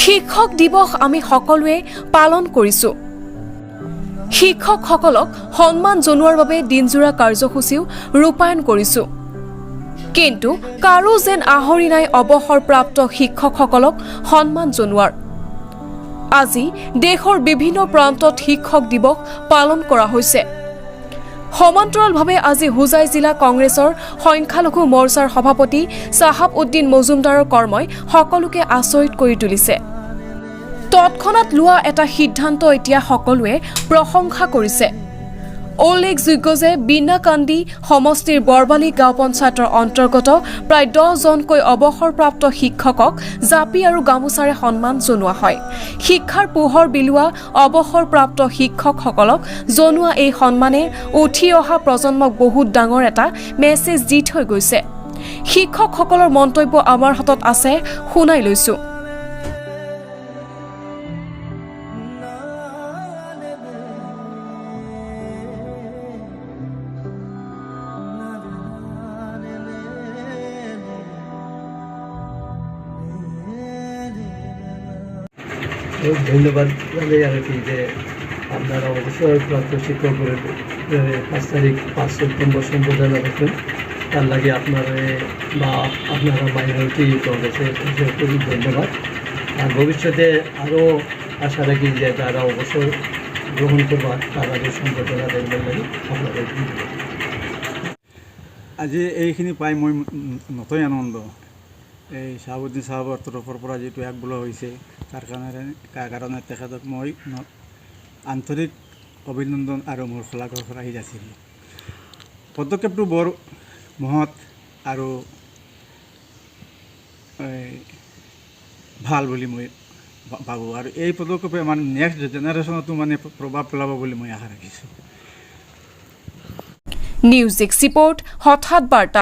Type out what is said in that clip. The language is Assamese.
শিক্ষক দিৱস আমি সকলোৱে পালন কৰিছো। শিক্ষকসকলক সন্মান জনোৱাৰ বাবে দিনজোৰা কাৰ্যসূচীও ৰূপায়ণ কৰিছো। কিন্তু কাৰো যেন আহৰি নাই অৱসৰপ্ৰাপ্ত শিক্ষকসকলক সন্মান জনোৱাৰ। আজি দেশৰ বিভিন্ন প্ৰান্তত শিক্ষক দিৱস পালন কৰা হৈছে। সমান্তৰালভাৱে আজি হোজাই জিলা কংগ্ৰেছৰ সংখ্যালঘু মৰ্চাৰ সভাপতি চাহাব উদ্দিন মজুমদাৰৰ কৰ্মই সকলোকে আচৰিত কৰি তুলিছে। তৎক্ষণাত লোৱা এটা সিদ্ধান্ত এতিয়া সকলোৱে প্ৰশংসা কৰিছে। উল্লেখযোগ্য যে বিনাকান্দি সমষ্টিৰ বৰবালি গাঁও পঞ্চায়তৰ অন্তৰ্গত প্ৰায় 10 জনকৈ অৱসৰপ্ৰাপ্ত শিক্ষকক জাপি আৰু গামোচাৰে সন্মান জনোৱা হয়। শিক্ষাৰ পোহৰ বিলোৱা অৱসৰপ্ৰাপ্ত শিক্ষকসকলক জনোৱা এই সন্মানে উঠি অহা প্ৰজন্মক বহুত ডাঙৰ এটা মেছেজ দি থৈ গৈছে। শিক্ষকসকলৰ মন্তব্য আমাৰ হাতত আছে, শুনাই লৈছো। ধন্যবাদ জানাই আর কি যে আপনারা অবসরপ্রাপ্ত শিক্ষকের 5 তারিখ 5 সেপ্টেম্বর সম্বোধনা রাখবেন। তার লাগে আপনারা বা আপনারা মাইনরিটি কংগ্রেসের খুবই ধন্যবাদ। আর ভবিষ্যতে আরও আশা রাখি যে যারা অবসর গ্রহণ করবার তারা যে সম্বোধনা দেখবেন লাগে আপনাদের আজি এইখিনি পাই মই নথৈ আনন্দ। এই চাহাবুদ্দিন চাহাবৰ তৰফৰ পৰা যিটো আগবঢ়োৱা হৈছে তাৰ কাৰণে তেখেতক মই আন্তৰিক অভিনন্দন আৰু মোৰ শলাগৰ ৰাহি যাচিলোঁ। পদক্ষেপটো বৰ মহৎ আৰু ভাল বুলি মই ভাবোঁ আৰু এই পদক্ষেপে মানে নেক্সট জেনেৰেশ্যনতো মানে প্ৰভাৱ পেলাব বুলি মই আশা ৰাখিছোঁ। নিউজ এক্সিপৰ্ট হঠাৎ বাৰ্তা।